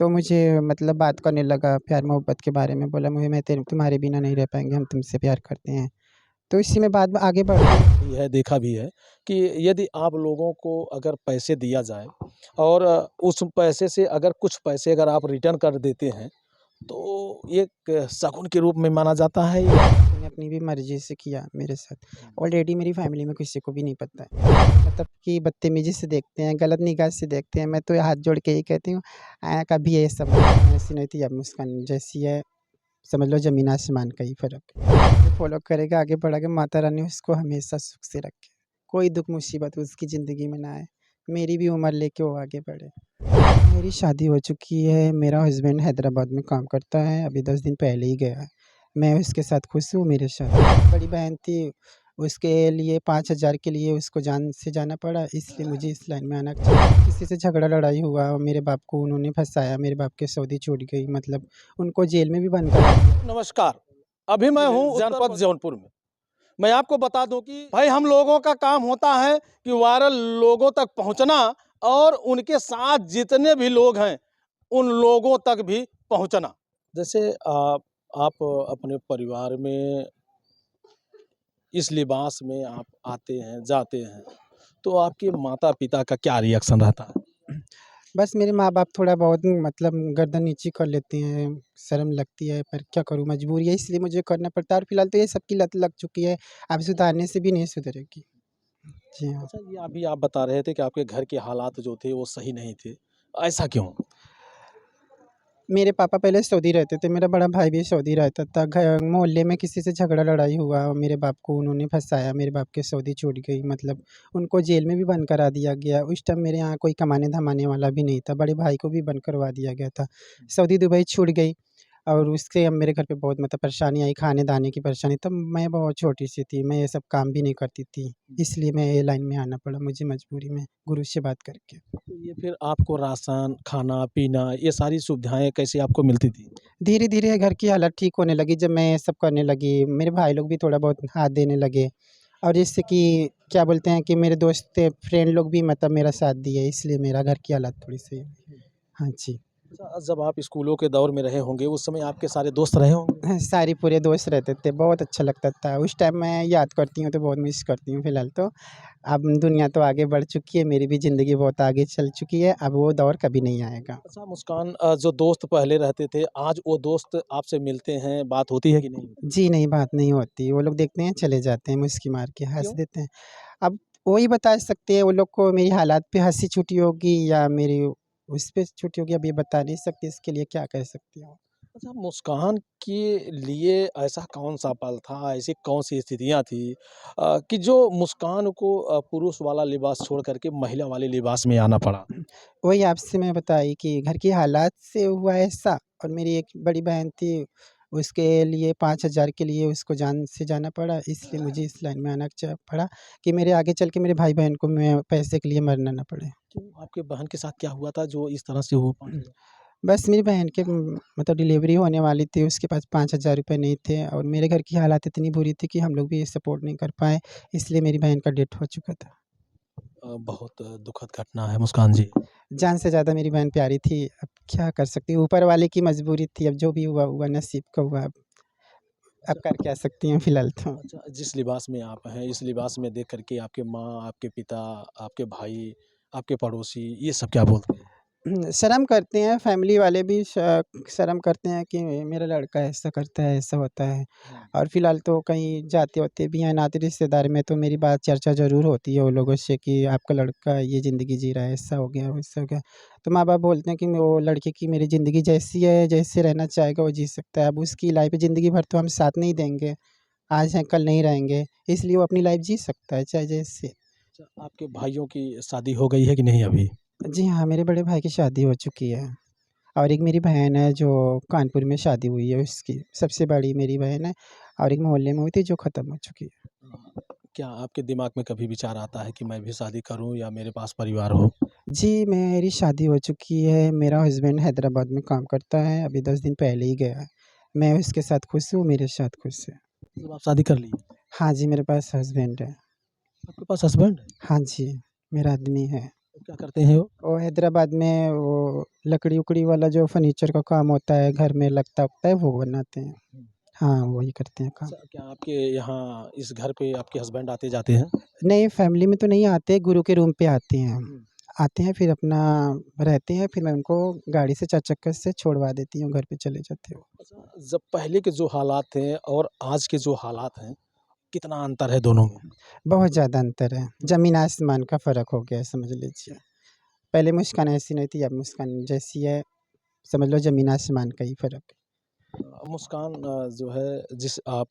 तो मुझे मतलब बात करने लगा प्यार मोहब्बत के बारे में, बोला मुझे मैं तेरे तुम्हारे बिना नहीं रह पाएँगे, हम तुमसे प्यार करते हैं। तो इसी में बात आगे बढ़ गई। भी है, देखा भी है कि यदि आप लोगों को अगर पैसे दिया जाए और उस पैसे से अगर कुछ पैसे अगर आप रिटर्न कर देते हैं, तो एक शगुन के रूप में माना जाता है ये। मैंने अपनी भी मर्ज़ी से किया मेरे साथ। ऑलरेडी मेरी फैमिली में किसी को भी नहीं पता है। मतलब कि बदतमीज़ी से देखते हैं, गलत निगाह से देखते हैं। मैं तो हाथ जोड़ के यही कहती हूँ कभी ये सब ऐसी नहीं थी, अब मुस्कान जैसी है, समझ लो ज़मीन आसमान का ही फ़र्क है। जो फ़ॉलो करेगा, आगे बढ़ेगा, माता रानी उसको हमेशा सुख से रखे। कोई दुःख मुसीबत उसकी ज़िंदगी में ना आए। मेरी भी उम्र लेके वो आगे बढ़े। मेरी शादी हो चुकी है, मेरा हस्बैंड हैदराबाद में काम करता है, अभी 10 दिन पहले ही गया है। मैं उसके साथ खुश हूँ, मेरे साथ बड़ी बहन थी, उसके लिए 5,000 के लिए उसको जान से जाना पड़ा, इसलिए मुझे इस लाइन में आना चाहिए। किसी से झगड़ा लड़ाई हुआ, मेरे बाप को उन्होंने फँसाया, मेरे बाप की सऊदी छूट गई, मतलब उनको जेल में भी बंद करा दिया। नमस्कार, अभी मैं हूँ जनपद जौनपुर में। मैं आपको बता दूं कि भाई हम लोगों का काम होता है कि वायरल लोगों तक पहुंचना और उनके साथ जितने भी लोग हैं उन लोगों तक भी पहुंचना। जैसे आप अपने परिवार में इस लिबास में आप आते हैं जाते हैं, तो आपके माता पिता का क्या रिएक्शन रहता है? बस मेरे माँ-बाप थोड़ा बहुत मतलब गर्दन नीची कर लेते हैं, शर्म लगती है, पर क्या करूँ, मजबूरी है, इसलिए मुझे करना पड़ता है और फिलहाल तो ये सब की लत लग चुकी है, अब सुधारने से भी नहीं सुधरेगी। जी हाँ। अच्छा, ये अभी आप बता रहे थे कि आपके घर के हालात जो थे वो सही नहीं थे, ऐसा क्यों? मेरे पापा पहले सऊदी रहते थे, मेरा बड़ा भाई भी सऊदी रहता था। मोहल्ले में किसी से झगड़ा लड़ाई हुआ, मेरे बाप को उन्होंने फँसाया, मेरे बाप की सऊदी छूट गई, मतलब उनको जेल में भी बंद करा दिया गया। उस टाइम मेरे यहाँ कोई कमाने-धमाने वाला भी नहीं था, बड़े भाई को भी बंद करवा दिया गया था। सऊदी दुबई छूट गई और उससे अब मेरे घर पे बहुत मतलब परेशानी आई, खाने-दाने की परेशानी। तब मैं बहुत छोटी-सी थी, मैं ये सब काम भी नहीं करती थी, इसलिए मैं ये लाइन में आना पड़ा मुझे मजबूरी में, गुरु से बात करके। तो ये फिर आपको राशन, खाना-पीना ये सारी सुविधाएँ कैसे आपको मिलती थी? धीरे-धीरे घर की हालत ठीक होने लगी जब मैं ये सब करने लगी, मेरे भाई लोग भी थोड़ा बहुत हाथ देने लगे और जिससे कि क्या बोलते हैं कि मेरे दोस्त फ्रेंड लोग भी मतलब मेरा साथ दिए, इसलिए मेरा घर की हालत थोड़ी सही हुई। हाँ जी। अच्छा, जब आप स्कूलों के दौर में रहे होंगे, उस समय आपके सारे दोस्त रहे होंगे? हाँ, सारे पूरे दोस्त रहते थे, बहुत अच्छा लगता था। उस टाइम मैं याद करती हूँ तो बहुत मिस करती हूँ फिलहाल तो। अब दुनिया तो आगे बढ़ चुकी है, मेरी भी ज़िंदगी बहुत आगे चल चुकी है, अब वो दौर कभी नहीं आएगा। अच्छा मुस्कान, जो दोस्त पहले रहते थे, आज वो दोस्त आपसे मिलते हैं, बात होती है कि नहीं होती? जी नहीं, बात नहीं होती, वो लोग देखते हैं चले जाते हैं, मुस्की मार के हँस क्यों? देते हैं। अब वही बता सकते हैं वो लोग को मेरी हालात पे हँसी छूटी होगी या मेरी उस पे छूटी होगी, अब ये बता नहीं सकते, इसके लिए क्या कह सकती हूँ। अच्छा, मुस्कान के लिए ऐसा कौन-सा पल था, ऐसी कौन-सी स्थितियाँ थी कि जो मुस्कान को पुरुष वाला लिबास छोड़ कर के महिला वाले लिबास में आना पड़ा? वही आपसे मैं बताई कि घर की हालात से हुआ ऐसा और मेरी एक बड़ी बहन थी, उसके लिए 5,000 के लिए उसको जान से जाना पड़ा, इसलिए मुझे इस लाइन में आना पड़ा कि मेरे आगे चल के मेरे भाई-बहन को मैं पैसे के लिए मरना ना पड़े। क्यों, आपके बहन के साथ क्या हुआ था जो इस तरह से हो पाया? बस मेरी बहन के मतलब डिलीवरी होने वाली थी, उसके पास 5,000 रुपए नहीं थे और मेरे घर की हालात इतनी बुरी थी कि हम लोग भी सपोर्ट नहीं कर पाए, इसलिए मेरी बहन का डेथ हो चुका था। बहुत दुखद घटना है मुस्कान जी। जान से ज़्यादा मेरी बहन प्यारी थी, अब क्या कर सकती हूँ, ऊपर वाले की मजबूरी थी, अब जो भी हुआ, हुआ नसीब का हुआ अब अच्छा, कर क्या सकती हूँ फिलहाल तो। अच्छा, जिस लिबास में आप हैं, इस लिबास में देख कर के आपके माँ, आपके पिता, आपके भाई, आपके पड़ोसी ये सब क्या बोलते हैं? शर्म करते हैं फैमिली वाले भी शर्म करते हैं कि मेरा लड़का ऐसा करता है, ऐसा होता है हुँ। और फिलहाल तो कहीं जाते-वाते भी हैं नाते रिश्तेदार में तो मेरी बात चर्चा ज़रूर होती है वो लोगों से कि आपका लड़का ये ज़िंदगी जी रहा है, ऐसा हो गया, वैसा हो गया। तो माँ-बाप बोलते हैं कि वो लड़के की मेरी ज़िंदगी जैसी है, जैसे रहना चाहेगा वो जी सकता है। अब उसकी लाइफ़ ज़िंदगी भर तो हम साथ नहीं देंगे, आज हैं कल नहीं रहेंगे, इसलिए वो अपनी लाइफ़ जी सकता है चाहे जैसे। अच्छा, आपके भाइयों की शादी हो गई है कि नहीं अभी? जी हाँ, मेरे बड़े भाई की शादी हो चुकी है। और एक मेरी बहन है जो कानपुर में शादी हुई है उसकी, सबसे बड़ी मेरी बहन है और एक मोहल्ले में हुई थी जो ख़त्म हो चुकी है। क्या आपके दिमाग में कभी विचार आता है कि मैं भी शादी करूँ या मेरे पास परिवार हो? जी, मेरी शादी हो चुकी है, मेरा हस्बैंड हैदराबाद में काम करता है, अभी 10 दिन पहले ही गया है। मैं उसके साथ खुश हूँ, मेरे साथ खुश है। मतलब आप शादी कर ली? हाँ जी, मेरे पास हस्बैंड है। आपके पास हस्बैंड है? हाँ जी, मेरा आदमी है। क्या करते हैं वो? हैदराबाद में वो लकड़ी उकड़ी वाला जो फर्नीचर का काम होता है, घर में लगता वगता है, वो बनाते हैं। हुँ। हाँ, वही करते हैं काम। अच्छा, क्या आपके यहाँ इस घर पे आपके हस्बैंड आते-जाते हैं? नहीं, फैमिली में तो नहीं आते, गुरु के रूम पे आते हैं। हुँ। आते हैं फिर अपना रहते हैं, फिर मैं उनको गाड़ी से 4 चक्कर से छोड़वा देती हूँ, घर पे चले जाते हो। अच्छा, जब पहले के जो हालात थे और आज के जो हालात हैं, कितना अंतर है दोनों में? बहुत ज़्यादा अंतर है, ज़मीन आसमान का फ़र्क हो गया है समझ लीजिए। पहले मुस्कान ऐसी नहीं थी, अब मुस्कान जैसी है, समझ लो ज़मीन आसमान का ही फ़र्क है। मुस्कान जो है जिस आप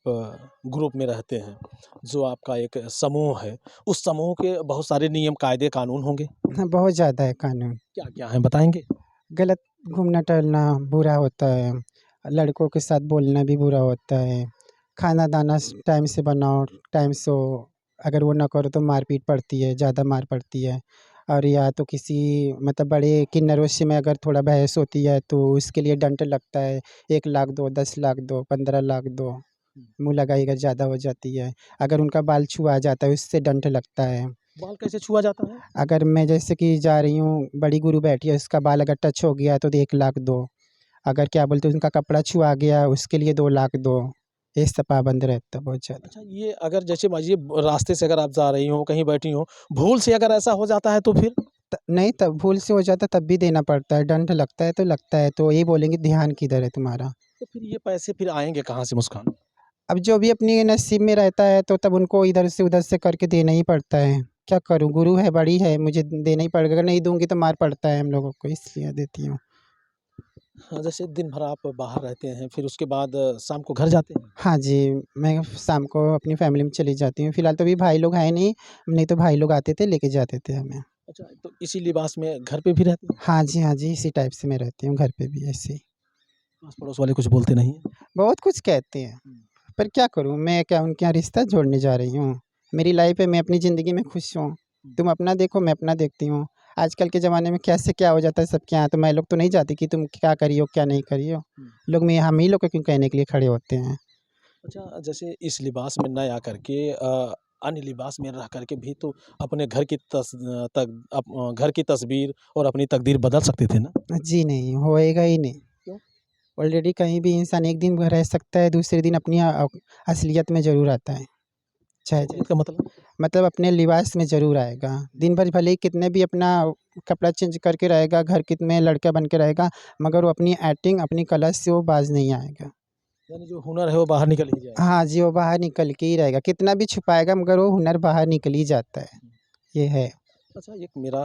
ग्रुप में रहते हैं, जो आपका एक समूह है, उस समूह के बहुत सारे नियम, कायदे, कानून होंगे? हाँ, बहुत ज़्यादा है कानून। क्या-क्या हैं बताएँगे? गलत घूमना-टहलना बुरा होता है, लड़कों के साथ बोलना भी बुरा होता है, खाना-दाना टाइम से बनाओ, टाइम सो, अगर वो ना करो तो मार-पीट पड़ती है, ज़्यादा मार पड़ती है। और या तो किसी मतलब बड़े किन्नरों में अगर थोड़ा बहस होती है तो उसके लिए दंड लगता है, 1 लाख दो, 10 लाख दो, 15 लाख दो, मुँह लगाई अगर ज़्यादा हो जाती है। अगर उनका बाल छुआ जाता है उससे दंड लगता है। बाल कैसे छुआ जाता है? अगर मैं जैसे कि जा रही हूँ, बड़ी गुरु बैठी है, उसका बाल अगर टच हो गया तो 1 लाख दो। अगर क्या बोलते हैं उनका कपड़ा छुआ गया उसके लिए 2 लाख दो। ये सब पाबंद रहता है बहुत ज़्यादा। अच्छा, ये अगर जैसे मान लीजिए रास्ते से अगर आप जा रही हो, कहीं बैठी हो, भूल से अगर ऐसा हो जाता है तो फिर? नहीं, तब भूल से हो जाता तब भी देना पड़ता है, दंड लगता है तो लगता है, तो यही बोलेंगे ध्यान किधर है तुम्हारा। तो फिर ये पैसे फिर आएँगे कहाँ से मुस्कान? अब जो भी अपनी नसीब में रहता है तो तब उनको इधर से उधर से करके देना ही पड़ता है। क्या करूँ, गुरु है, बड़ी है, मुझे देना ही पड़ेगा, अगर नहीं दूँगी तो मार पड़ता है हम लोगों को, इसलिए देती हूँ। हाँ, जैसे दिन भर आप बाहर रहते हैं, फिर उसके बाद शाम को घर जाते हैं? हाँ जी, मैं शाम को अपनी फैमिली में चली जाती हूँ। फ़िलहाल तो अभी भाई लोग हैं नहीं तो भाई लोग आते थे, लेके जाते थे हमें। अच्छा, तो इसी लिबास में घर पे भी रहते हैं? हाँ जी, इसी टाइप से मैं रहती हूँ घर पे भी ऐसे ही। आस-पड़ोस वाले कुछ बोलते नहीं हैं? बहुत कुछ कहते हैं, हुँ। पर क्या करूँ, मैं क्या उनके यहाँ रिश्ता जोड़ने जा रही हूँ। मेरी लाइफ़ है, मैं अपनी ज़िंदगी में खुश हूँ। तुम अपना देखो, मैं अपना देखती हूँ। आजकल के ज़माने में कैसे क्या हो जाता है सबके यहाँ, तो मैं लोग तो नहीं चाहती कि तुम क्या करी हो, क्या नहीं करी हो। हुँ। लोग मैं हम ही लोग को क्यों कहने के लिए खड़े होते हैं। अच्छा, जैसे इस लिबास में ना आकर के अन्य लिबास में रह कर के भी तो अपने घर की घर की तस्वीर और अपनी तकदीर बदल सकते थे ना? जी नहीं, होएगा ही नहीं। क्यों? ऑलरेडी कहीं भी इंसान एक दिन रह सकता है, दूसरे दिन अपनी असलियत में ज़रूर आता है। चाहे असलियत का मतलब? मतलब अपने लिबास में ज़रूर आएगा। दिन भर भले ही कितने भी अपना कपड़ा चेंज करके रहेगा, घर कितने लड़का बन के रहेगा, मगर वो अपनी एक्टिंग, अपनी कला से वो बाज़ नहीं आएगा। यानी जो हुनर है वो बाहर निकल ही जाएगा। हाँ जी, वो बाहर निकल के ही रहेगा। कितना भी छुपाएगा मगर वो हुनर बाहर निकल ही जाता है। ये है। अच्छा, एक मेरा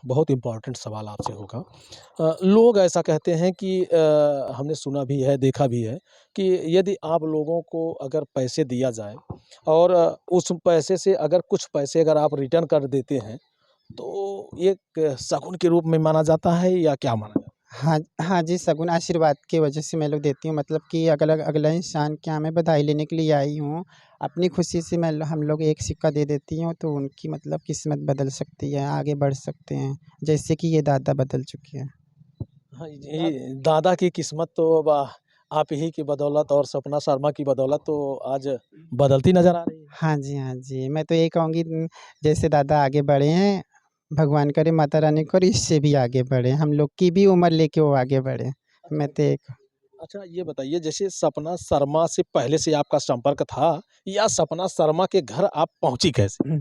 बहुत इम्पोर्टेंट सवाल आपसे होगा। लोग ऐसा कहते हैं कि हमने सुना भी है, देखा भी है कि यदि आप लोगों को अगर पैसे दिया जाए और उस पैसे से अगर कुछ पैसे अगर आप रिटर्न कर देते हैं, तो एक शगुन के रूप में माना जाता है या क्या माना जाता है? हाँ जी, सगुन आशीर्वाद की वजह से मैं लोग देती हूँ, मतलब कि अगला अगला इंसान क्या, मैं बधाई लेने के लिए आई हूँ। अपनी खुशी से हम लोग एक सिक्का दे देती हूँ तो उनकी मतलब किस्मत बदल सकती है, आगे बढ़ सकते हैं। जैसे कि ये दादा बदल चुके हैं। हाँ, ये दादा की किस्मत तो वाह! आप ही की बदौलत और सपना शर्मा की बदौलत तो आज बदलती नज़र आ रही है। हाँ जी, मैं तो यही कहूँगी जैसे दादा आगे बढ़े हैं, भगवान करे माता रानी करे इससे भी आगे बढ़े। हम लोग की भी उम्र लेके वो आगे बढ़े। मैं तो एक अच्छा, ये बताइए जैसे सपना शर्मा से पहले से आपका संपर्क था या सपना शर्मा के घर आप पहुँची कैसे?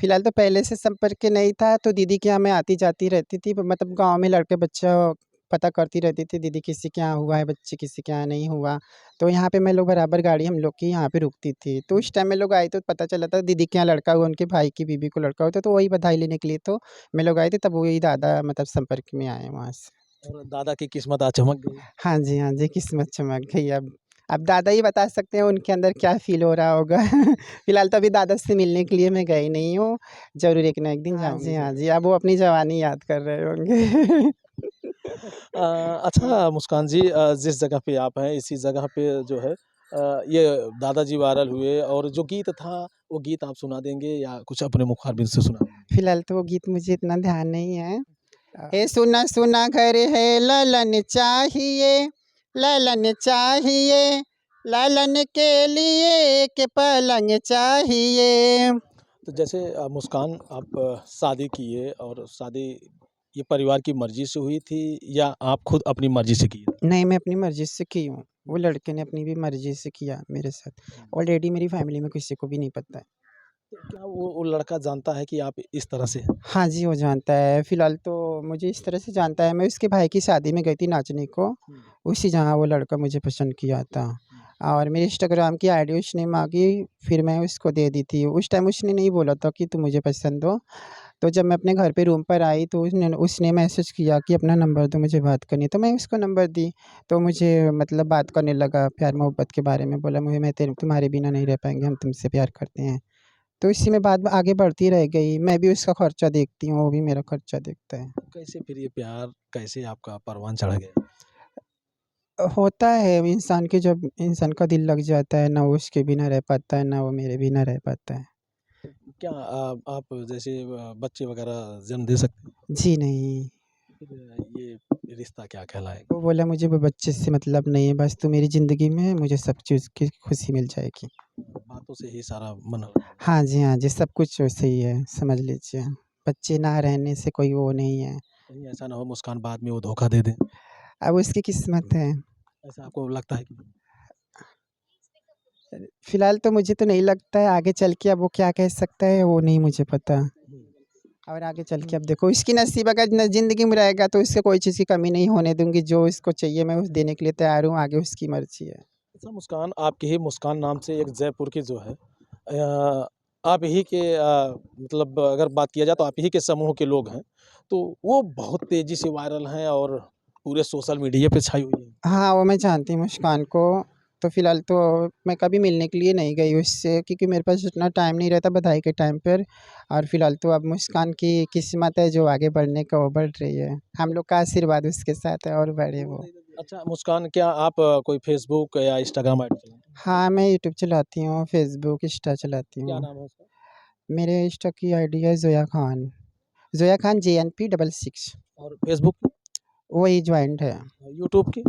फिलहाल तो पहले से संपर्क नहीं था, तो दीदी के यहाँ मैं आती-जाती रहती थी। मतलब गाँव में लड़के बच्चा पता करती रहती थी, दीदी किसी के यहाँ हुआ है, बच्चे किसी के यहाँ नहीं हुआ। तो यहाँ पे मैं लोग बराबर गाड़ी हम लोग की यहाँ पे रुकती थी। तो उस टाइम में लोग आए तो पता चला था दीदी के यहाँ लड़का हुआ, उनके भाई की बीवी को लड़का हुआ था, तो वही बधाई लेने के लिए तो मैं लोग आए थे, तब वही दादा मतलब संपर्क में आए वहाँ से। और दादा की किस्मत आज चमक गई। हाँ जी, किस्मत चमक गई अब दादा ही बता सकते हैं उनके अंदर क्या फ़ील हो रहा होगा। फ़िलहाल तो अभी दादा से मिलने के लिए मैं गई नहीं हूँ, ज़रूर एक ना एक दिन जाऊँगी। हाँ जी, अब वो अपनी जवानी याद कर रहे होंगे। अच्छा मुस्कान जी जिस जगह पे आप हैं इसी जगह पे जो है ये दादाजी वायरल हुए और जो गीत था वो गीत आप सुना देंगे या कुछ अपने मुखारबिन से सुना देंगे? फ़िलहाल तो वो गीत मुझे इतना ध्यान नहीं है। हे सुना सुना घर है ललन चाहिए, ललन के लिए एक पलंग चाहिए। तो जैसे मुस्कान आप शादी किए और शादी ये परिवार की मर्जी से हुई थी या आप खुद अपनी मर्जी से किए? नहीं, मैं अपनी मर्ज़ी से की हूँ। वो लड़के ने अपनी भी मर्ज़ी से किया मेरे साथ। ऑलरेडी मेरी फैमिली में किसी को भी नहीं पता है। तो क्या वो लड़का जानता है कि आप इस तरह से हैं? हाँ जी, वो जानता है। फ़िलहाल तो मुझे इस तरह से जानता है, मैं उसके भाई की शादी में गई थी नाचने को, उसी जहाँ वो लड़का मुझे पसंद किया था। और मेरे इंस्टाग्राम की आईडी उसने माँगी, फिर मैं उसको दे दी थी। उस टाइम उसने नहीं बोला था कि तुम मुझे पसंद हो। तो जब मैं अपने घर पे रूम पर आई तो उसने उसने मैसेज किया कि अपना नंबर दो, मुझे बात करनी है। तो मैं उसको नंबर दी, तो मुझे मतलब बात करने लगा प्यार-मोहब्बत के बारे में, बोला मुझे मैं तेरे तुम्हारे बिना नहीं रह पाएँगे, हम तुमसे प्यार करते हैं। तो इसी में बात आगे बढ़ती रह गई। मैं भी उसका खर्चा देखती हूँ, वो भी मेरा खर्चा देखता है। कैसे फिर ये प्यार कैसे आपका परवान चढ़ गया? होता है इंसान के, जब इंसान का दिल लग जाता है ना, वो उसके बिना रह पाता है, ना वो मेरे बिना रह पाता है। क्या आप जैसे बच्चे वगैरह जन्म दे सकते हैं? जी नहीं, फिर ये रिश्ता क्या कहलाएगा? वो बोला मुझे वो बच्चे से मतलब नहीं है, बस तू मेरी ज़िंदगी में है, मुझे सब चीज़ की खुशी मिल जाएगी। बातों से ही सारा मन हाँ जी, सब कुछ वैसे ही है, समझ लीजिए। बच्चे ना रहने से कोई वो नहीं है। कहीं ऐसा ना हो मुस्कान बाद में वो धोखा दे दें, अब उसकी किस्मत है। ऐसा आपको लगता है कि? फ़िलहाल तो मुझे तो नहीं लगता है, आगे चल के अब वो क्या कह सकता है वो नहीं मुझे पता। और आगे चल के अब देखो इसकी नसीब, अगर न ज़िंदगी में रहेगा तो इससे कोई चीज़ की कमी नहीं होने दूँगी, जो इसको चाहिए मैं उस देने के लिए तैयार हूँ, आगे उसकी मर्ज़ी है। अच्छा मुस्कान, आपकी ही मुस्कान नाम से एक जयपुर की जो है आप ही के मतलब अगर बात किया जाए तो आप ही के समूह के लोग हैं, तो वो बहुत तेज़ी से वायरल हैं और पूरे सोशल मीडिया पे छाई हुई हैं। हाँ, वो मैं जानती हूँ मुस्कान को, तो फ़िलहाल तो मैं कभी मिलने के लिए नहीं गई उससे, क्योंकि मेरे पास उतना टाइम नहीं रहता बधाई के टाइम पर। और फ़िलहाल तो अब मुस्कान की किस्मत है जो आगे बढ़ने का, वो बढ़ रही है। हम लोग का आशीर्वाद उसके साथ है और बढ़े वो। अच्छा मुस्कान, क्या आप कोई फ़ेसबुक या इंस्टाग्राम आईडी चलाते हैं? हाँ, मैं यूट्यूब चलाती हूँ, फ़ेसबुक, इंस्टा चलाती क्या हूँ। नाम है उसका? मेरे इंस्टा की आईडी है ज़ोया खान JNP66। और फ़ेसबुक? वही जॉइंट है, यूट्यूब की?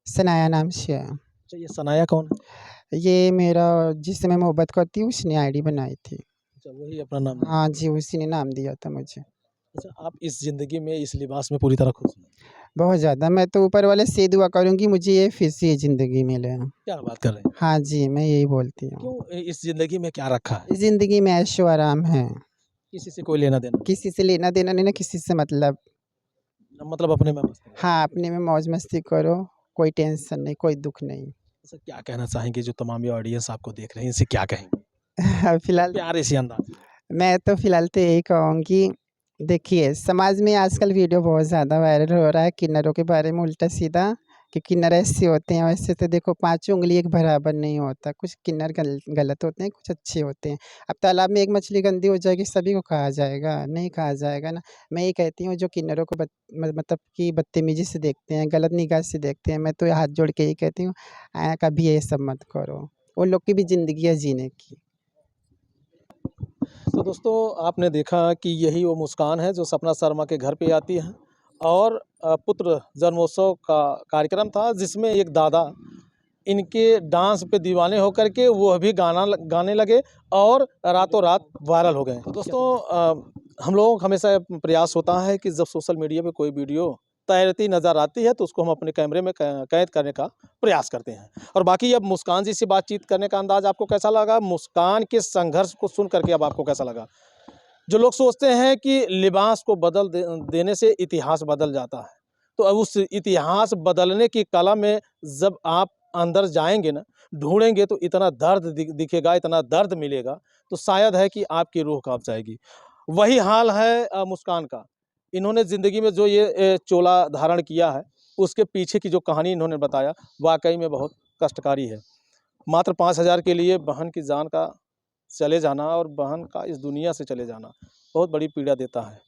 सनाया नाम से है। अच्छा ये सनाया कौन है? ये मेरा, जिससे मैं मोहब्बत करती हूँ उसने आईडी बनाई थी। अच्छा वही अपना नाम है। हाँ जी, उसी ने नाम दिया था मुझे। अच्छा आप इस ज़िंदगी में, इस लिबास में पूरी तरह खुश हैं? बहुत ज़्यादा, मैं तो ऊपर वाले से दुआ करूँगी मुझे ये फिर से ये ज़िंदगी मिले। क्या बात कर रहे हैं? हाँ जी, मैं यही बोलती हूँ। क्यों इस ज़िंदगी में क्या रखा है? इस ज़िंदगी में ऐशो आराम है, किसी से कोई लेना-देना नहीं, किसी से लेना देना नहीं, ना किसी से मतलब। मतलब अपने में मस्त हैं। हाँ, अपने में मौज मस्ती करो, कोई टेंशन नहीं, कोई दुःख नहीं। अच्छा क्या कहना चाहेंगे जो तमाम ये ऑडियंस आपको देख रहे हैं, इनसे क्या कहेंगे? फ़िलहाल प्यारे से अंदाज़ में। मैं तो फ़िलहाल तो यही कहूँगी, देखिए समाज में आजकल वीडियो बहुत ज़्यादा वायरल हो रहा है किन्नरों के बारे में उल्टा-सीधा, कि किन्नर ऐसे होते हैं, वैसे तो देखो पाँचों उँगली एक बराबर नहीं होता, कुछ किन्नर गलत होते हैं, कुछ अच्छे होते हैं। अब तालाब में एक मछली गंदी हो जाएगी, सभी को कहा जाएगा? नहीं कहा जाएगा ना। मैं ये कहती हूँ जो किन्नरों को मतलब कि बदतमीज़ी से देखते हैं, गलत निगाह से देखते हैं, मैं तो हाथ जोड़ के यही कहती हूँ कभी ये सब मत करो। उन लोग की भी ज़िंदगी है जीने की। तो दोस्तों आपने देखा कि यही वो मुस्कान है जो सपना शर्मा के घर पे आती है और पुत्र जन्मोत्सव का कार्यक्रम था जिसमें एक दादा इनके डांस पे दीवाने होकर के वो भी गाने लगे और रातों रात वायरल हो गए। तो दोस्तों हम लोगों का हमेशा प्रयास होता है कि जब सोशल मीडिया पे कोई वीडियो तैरती नज़र आती है तो उसको हम अपने कैमरे में कैद करने का प्रयास करते हैं। और बाकी अब मुस्कान जी से बातचीत करने का अंदाज़ आपको कैसा लगा? मुस्कान के संघर्ष को सुन करके अब आपको कैसा लगा? जो लोग सोचते हैं कि लिबास को देने से इतिहास बदल जाता है, तो अब उस इतिहास बदलने की कला में जब आप अंदर जाएँगे ना, ढूँढेंगे तो इतना दर्द दिखेगा, इतना दर्द मिलेगा, तो शायद है कि आपकी रूह काँप जाएगी। वही हाल है मुस्कान का। इन्होंने ज़िंदगी में जो ये चोला धारण किया है, उसके पीछे की जो कहानी इन्होंने बताया, वाक़ई में बहुत कष्टकारी है। मात्र 5,000 के लिए बहन की जान का चले जाना और बहन का इस दुनिया से चले जाना बहुत बड़ी पीड़ा देता है।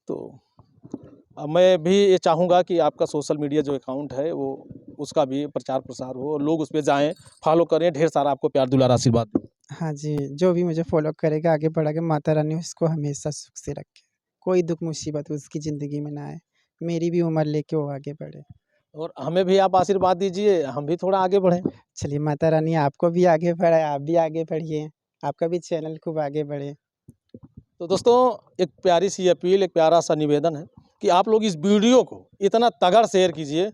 तो मैं भी ये चाहूँगा कि आपका सोशल मीडिया जो अकाउंट है वो उसका भी प्रचार प्रसार हो, लोग उस पे जाएँ, फॉलो करें, ढेर सारा आपको प्यार दुलार आशीर्वाद दें। हाँ जी, जो भी मुझे फ़ॉलो करेगा आगे बढ़ाके माता रानी उसको हमेशा सुख से रखे। कोई दुःख मुसीबत उसकी ज़िंदगी में ना आए। मेरी भी उम्र लेके वो आगे बढ़े। और हमें भी आप आशीर्वाद दीजिए, हम भी थोड़ा आगे बढ़ें। चलिए माता रानी आपको भी आगे बढ़ाए, आप भी आगे बढ़िए। आपका भी चैनल खूब आगे बढ़े। तो दोस्तों, एक प्यारी सी अपील, एक प्यारा सा निवेदन है कि आप लोग इस वीडियो को इतना तगड़ शेयर कीजिए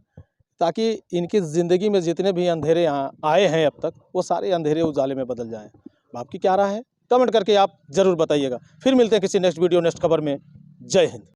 ताकि इनकी ज़िंदगी में जितने भी अंधेरे यहाँ आए हैं अब तक, वो सारे अंधेरे उजाले में बदल जाएं। आपकी क्या राय है? कमेंट करके आप ज़रूर बताइएगा। फिर मिलते हैं किसी नेक्स्ट वीडियो, नेक्स्ट खबर में। जय हिंद।